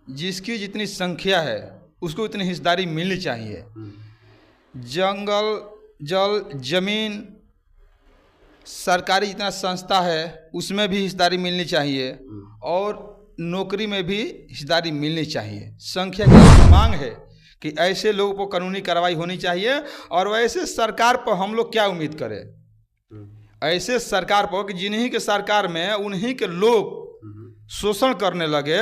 जिसकी जितनी संख्या है उसको उतनी हिस्सेदारी मिलनी चाहिए। जंगल, जल, जमीन, सरकारी जितना संस्था है उसमें भी हिस्सेदारी मिलनी चाहिए और नौकरी में भी हिस्सेदारी मिलनी चाहिए। संख्या की मांग है कि ऐसे लोगों पर कानूनी कार्रवाई होनी चाहिए। और वैसे सरकार पर हम लोग क्या उम्मीद करें? ऐसे सरकार पर कि जिन्हीं के सरकार में उन्हीं के लोग शोषण करने लगे,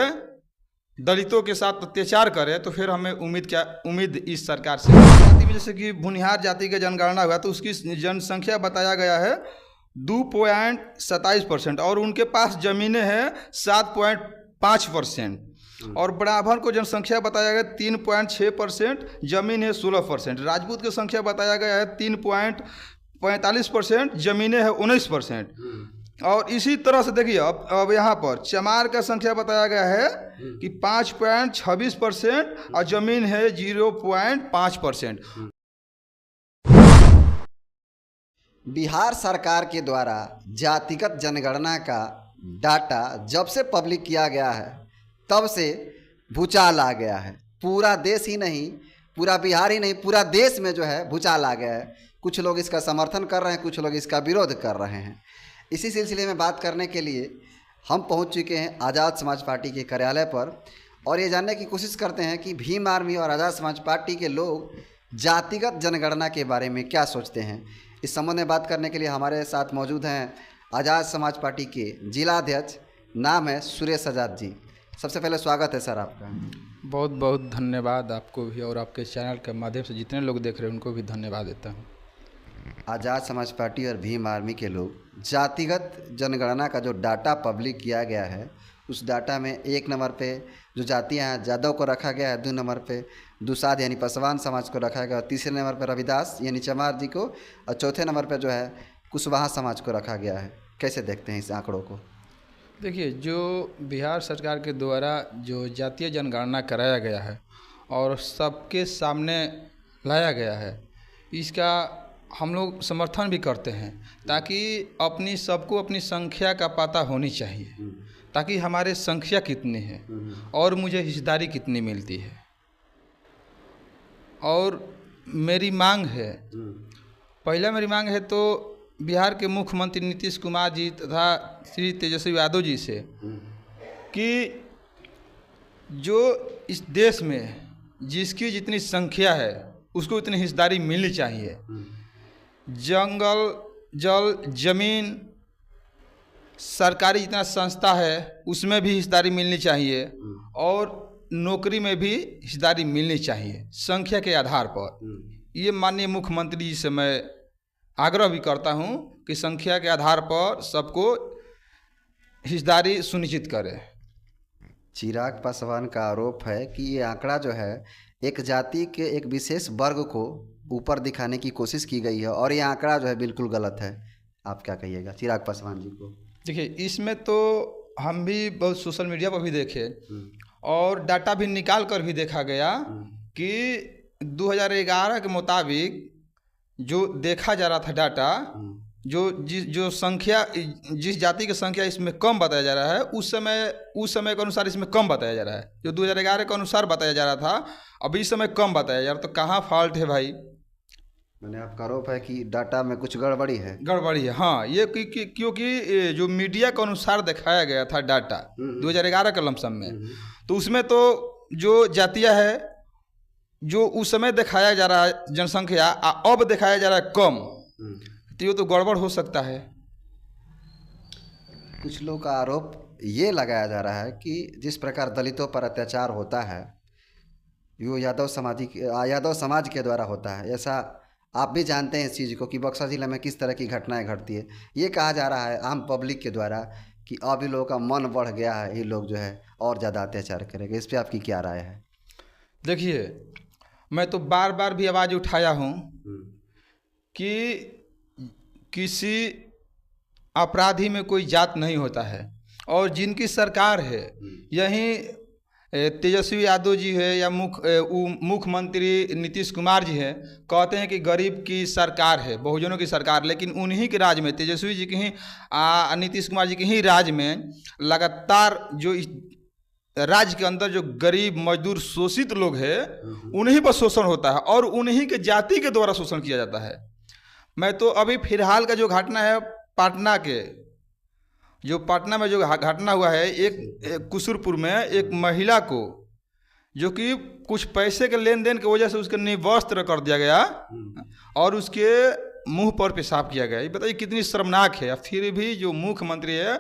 दलितों के साथ अत्याचार करे, तो फिर हमें उम्मीद इस सरकार से। जाति में जैसे कि भुनिहार जाति का जनगणना हुआ तो उसकी जनसंख्या बताया गया है 2.27% और उनके पास जमीनें हैं 7.5%। और ब्राह्मण को जनसंख्या बताया गया 3.6%, जमीन है 16%। राजपूत की संख्या बताया गया है 3.45%, जमीनें है 19%। और इसी तरह से देखिए अब यहाँ पर चमार का संख्या बताया गया है कि 5.26% और जमीन है 0.5%। बिहार सरकार के द्वारा जातिगत जनगणना का डाटा जब से पब्लिक किया गया है तब से भूचाल आ गया है। पूरा देश ही नहीं, पूरा बिहार ही नहीं, पूरा देश में जो है भूचाल आ गया है। कुछ लोग इसका समर्थन कर रहे हैं, कुछ लोग इसका विरोध कर रहे हैं। इसी सिलसिले में बात करने के लिए हम पहुंच चुके हैं आज़ाद समाज पार्टी के कार्यालय पर और ये जानने की कोशिश करते हैं कि भीम आर्मी और आज़ाद समाज पार्टी के लोग जातिगत जनगणना के बारे में क्या सोचते हैं। इस संबंध में बात करने के लिए हमारे साथ मौजूद हैं आज़ाद समाज पार्टी के जिला अध्यक्ष, नाम है सुरेश आज़ाद जी। सबसे पहले स्वागत है सर आपका। बहुत बहुत धन्यवाद आपको भी और आपके चैनल के माध्यम से जितने लोग देख रहे हैं उनको भी धन्यवाद देता हूँ। आज़ाद समाज पार्टी और भीम आर्मी के लोग जातिगत जनगणना का जो डाटा पब्लिक किया गया है उस डाटा में 1 नंबर पे जो जातियाँ हैं यादव को रखा गया है, 2 नंबर पे दुसाध यानी पासवान समाज को रखा गया, और तीसरे नंबर पर रविदास यानी चमार जी को, और चौथे नंबर पे जो है कुशवाहा समाज को रखा गया है। कैसे देखते हैं इस आंकड़ों को? देखिए, जो बिहार सरकार के द्वारा जो जातीय जनगणना कराया गया है और सबके सामने लाया गया है, इसका हम लोग समर्थन भी करते हैं ताकि सबको अपनी संख्या का पता होनी चाहिए, ताकि हमारे संख्या कितनी है और मुझे हिस्सेदारी कितनी मिलती है। और मेरी मांग है, पहला मेरी मांग है तो बिहार के मुख्यमंत्री नीतीश कुमार जी तथा श्री तेजस्वी यादव जी से कि जो इस देश में जिसकी जितनी संख्या है उसको उतनी हिस्सेदारी मिलनी चाहिए। जंगल, जल, जमीन, सरकारी जितना संस्था है उसमें भी हिस्सेदारी मिलनी चाहिए और नौकरी में भी हिस्सेदारी मिलनी चाहिए संख्या के आधार पर। ये माननीय मुख्यमंत्री जी से मैं आग्रह भी करता हूं कि संख्या के आधार पर सबको हिस्सेदारी सुनिश्चित करें। चिराग पासवान का आरोप है कि ये आंकड़ा जो है एक जाति के एक विशेष वर्ग को ऊपर दिखाने की कोशिश की गई है और ये आंकड़ा जो है बिल्कुल गलत है। आप क्या कहिएगा चिराग पासवान जी को? देखिए, इसमें तो हम भी बहुत सोशल मीडिया पर भी देखे और डाटा भी निकाल कर भी देखा गया कि 2011 के मुताबिक जो देखा जा रहा था डाटा, जो संख्या, जिस जाति की संख्या इसमें कम बताया जा रहा है उस समय के अनुसार इसमें कम बताया जा रहा है। जो 2011 के अनुसार बताया जा रहा था अभी इस समय कम बताया जा रहा है। तो कहाँ फॉल्ट है भाई? मैंने आपका आरोप है कि डाटा में कुछ गड़बड़ी है। गड़बड़ी है, हाँ। ये क्योंकि जो मीडिया के अनुसार दिखाया गया था डाटा 2011 के लमसम में, तो उसमें तो जो जातियाँ है जो उस समय दिखाया जा रहा है जनसंख्या, अब दिखाया जा रहा है कम, तो ये तो गड़बड़ हो सकता है। कुछ लोग का आरोप ये लगाया जा रहा है कि जिस प्रकार दलितों पर अत्याचार होता है वो यादव समाज के द्वारा होता है। ऐसा आप भी जानते हैं इस चीज़ को कि बक्सर जिले में किस तरह की घटनाएं घटती है। ये कहा जा रहा है आम पब्लिक के द्वारा कि अब इन लोगों का मन बढ़ गया है, ये लोग जो है और ज़्यादा अत्याचार करेंगे। इस पर आपकी क्या राय है? देखिए, मैं तो बार बार भी आवाज़ उठाया हूँ कि किसी अपराधी में कोई जात नहीं होता है और जिनकी सरकार है, यहीं तेजस्वी यादव जी है या मुख्यमंत्री नीतीश कुमार जी हैं, कहते हैं कि गरीब की सरकार है, बहुजनों की सरकार, लेकिन उन्हीं के राज में, तेजस्वी जी के ही नीतीश कुमार जी के ही राज में लगातार जो राज्य के अंदर जो गरीब मजदूर शोषित लोग हैं उन्हीं पर शोषण होता है और उन्हीं के जाति के द्वारा शोषण किया जाता है। मैं तो अभी फिलहाल का जो घटना है पटना में जो घटना हुआ है, एक कुसुरपुर में एक महिला को जो कि कुछ पैसे के लेन देन की वजह से उसके निर्वस्त्र कर दिया गया और उसके मुंह पर पेशाब किया गया। ये बताइए कितनी शर्मनाक है। फिर भी जो मुख्यमंत्री है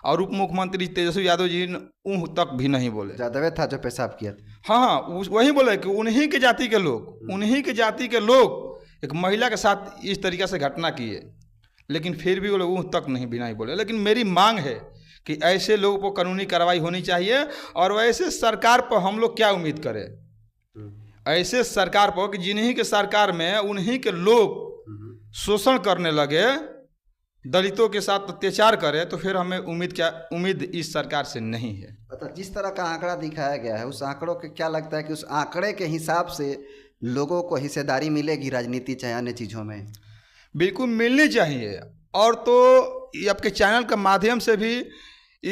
और उप मुख्यमंत्री तेजस्वी यादव जी ऊह तक भी नहीं बोले। यादव था जो पेशाब किया था। हाँ, वही बोले कि उन्हीं के जाति के लोग एक महिला के साथ इस तरीक़े से घटना किए, लेकिन फिर भी वो लोग ऊह तक भी नहीं बोले। लेकिन मेरी मांग है कि ऐसे लोगों पर कानूनी कार्रवाई होनी चाहिए। और वैसे सरकार पर हम लोग क्या उम्मीद करें, ऐसे सरकार पर कि जिन्हीं के सरकार में उन्हीं के लोग शोषण करने लगे, दलितों के साथ अत्याचार करे, तो फिर हमें उम्मीद इस सरकार से नहीं है। जिस तरह का आंकड़ा दिखाया गया है, उस आंकड़ों के क्या लगता है कि उस आंकड़े के हिसाब से लोगों को हिस्सेदारी मिलेगी राजनीति चाहे अन्य चीज़ों में? बिल्कुल मिलनी चाहिए। और तो ये आपके चैनल के माध्यम से भी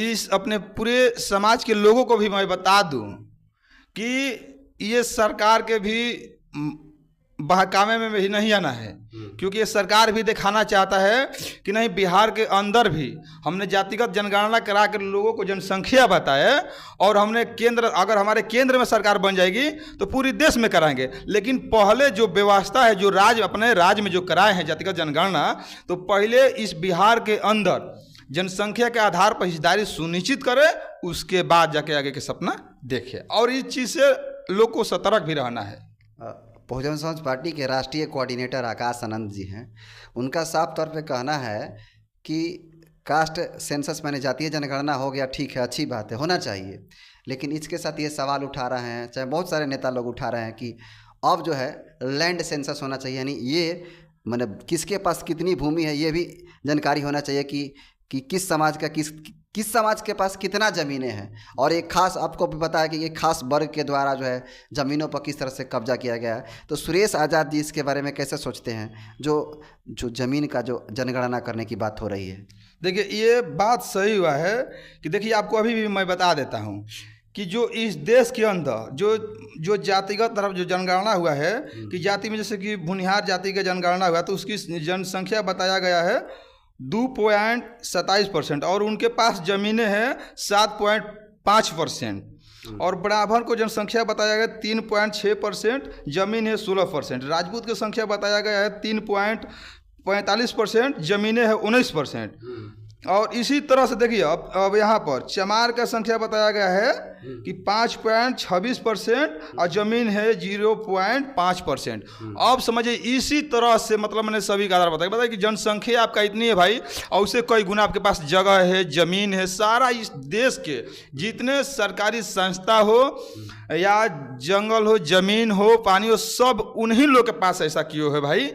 इस अपने पूरे समाज के लोगों को भी मैं बता दूं कि ये सरकार के भी बहकावे में भी नहीं आना है, क्योंकि ये सरकार भी दिखाना चाहता है कि नहीं, बिहार के अंदर भी हमने जातिगत जनगणना करा कर लोगों को जनसंख्या बताए और हमने अगर हमारे केंद्र में सरकार बन जाएगी तो पूरी देश में कराएंगे। लेकिन पहले जो व्यवस्था है, जो अपने राज्य में जो कराए हैं जातिगत जनगणना, तो पहले इस बिहार के अंदर जनसंख्या के आधार पर हिस्सेदारी सुनिश्चित करे, उसके बाद जाके आगे के सपना देखे। और इस चीज़ से लोग को सतर्क भी रहना है। बहुजन समाज पार्टी के राष्ट्रीय कोऑर्डिनेटर आकाश आनंद जी हैं, उनका साफ तौर पे कहना है कि कास्ट सेंसस माने जातीय जनगणना हो गया, ठीक है, अच्छी बात है, होना चाहिए, लेकिन इसके साथ ये सवाल उठा रहे हैं, चाहे बहुत सारे नेता लोग उठा रहे हैं कि अब जो है लैंड सेंसस होना चाहिए, यानी ये मतलब किसके पास कितनी भूमि है ये भी जानकारी होना चाहिए कि किस समाज का किस समाज के पास कितना ज़मीनें हैं। और एक खास आपको भी पता है कि एक खास वर्ग के द्वारा जो है ज़मीनों पर किस तरह से कब्जा किया गया है। तो सुरेश आज़ाद जी इसके बारे में कैसे सोचते हैं, जो ज़मीन का जो जनगणना करने की बात हो रही है? देखिए, ये बात सही हुआ है कि देखिए, आपको अभी भी मैं बता देता हूँ कि जो इस देश के अंदर जो जातिगत तरफ जो जनगणना हुआ है कि जाति में जैसे कि भुनिहार जाति का जनगणना हुआ तो उसकी जनसंख्या बताया गया है 2.27% और उनके पास ज़मीनें हैं 7.5%। और ब्राह्मण को जनसंख्या बताया गया 3.6%, जमीन है 16%। राजपूत की संख्या बताया गया है 3.45%, जमीनें है 19%। और इसी तरह से देखिए अब यहाँ पर चमार का संख्या बताया गया है कि 5.26% और ज़मीन है 0.5%। अब समझिए इसी तरह से मतलब मैंने सभी का आधार बताया कि जनसंख्या आपका इतनी है भाई, और उससे कई गुना आपके पास जगह है, ज़मीन है। सारा इस देश के जितने सरकारी संस्था हो या जंगल हो, ज़मीन हो, पानी हो, सब उन्हीं लोग के पास ऐसा क्यों है भाई?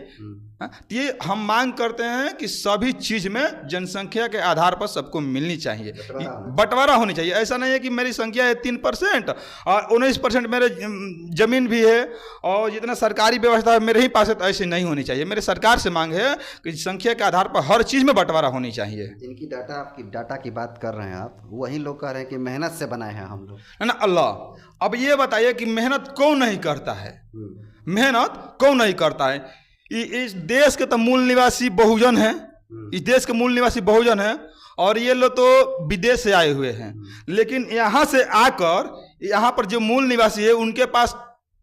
ये हम मांग करते हैं कि सभी चीज़ में जनसंख्या के आधार पर सबको मिलनी चाहिए, बंटवारा होनी चाहिए। ऐसा नहीं है कि मेरी संख्या है 3% और 19% मेरे जमीन भी है और जितना सरकारी व्यवस्था है मेरे ही पास है, तो ऐसे नहीं होनी चाहिए। मेरे सरकार से मांग है कि संख्या के आधार पर हर चीज़ में बंटवारा होनी चाहिए। जिनकी डाटा की बात कर रहे हैं आप, वही लोग कह रहे हैं कि मेहनत से बनाए हैं हम लोग, है ना। अल्लाह, अब ये बताइए कि मेहनत कौन नहीं करता है? मेहनत कौन नहीं करता है? इस देश के तो मूल निवासी बहुजन हैं, इस देश के मूल निवासी बहुजन हैं और ये लोग तो विदेश से आए हुए हैं। लेकिन यहाँ से आकर यहाँ पर जो मूल निवासी है उनके पास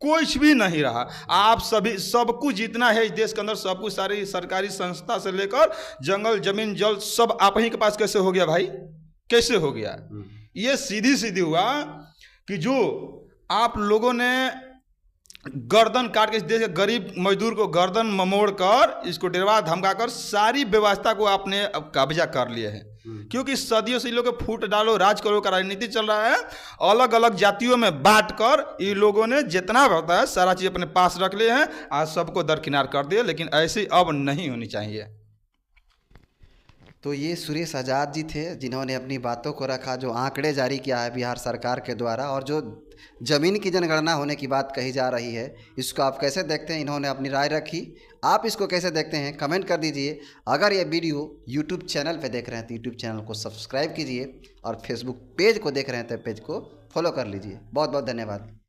कुछ भी नहीं रहा। आप सभी सब कुछ जितना है इस देश के अंदर, सब कुछ सारी सरकारी संस्था से लेकर जंगल, जमीन, जल सब आप ही के पास कैसे हो गया भाई? कैसे हो गया? ये सीधी हुआ कि जो आप लोगों ने गर्दन काट के इस देश के गरीब मजदूर को गर्दन ममोड़ कर, इसको डरवा धमका कर सारी व्यवस्था को आपने अब कब्जा कर लिए हैं। क्योंकि सदियों से इन लोगों के फूट डालो राज करो का राजनीति चल रहा है। अलग अलग जातियों में बांट कर इन लोगों ने जितना होता है सारा चीज़ अपने पास रख लिए हैं, आज सबको दरकिनार कर दिए। लेकिन ऐसी अब नहीं होनी चाहिए। तो ये सुरेश आज़ाद जी थे जिन्होंने अपनी बातों को रखा, जो आंकड़े जारी किया है बिहार सरकार के द्वारा और जो ज़मीन की जनगणना होने की बात कही जा रही है, इसको आप कैसे देखते हैं? इन्होंने अपनी राय रखी, आप इसको कैसे देखते हैं? कमेंट कर दीजिए। अगर ये वीडियो यूट्यूब चैनल पे देख रहे हैं तो यूट्यूब चैनल को सब्सक्राइब कीजिए और फेसबुक पेज को देख रहे हैं तो पेज को फॉलो कर लीजिए। बहुत बहुत धन्यवाद।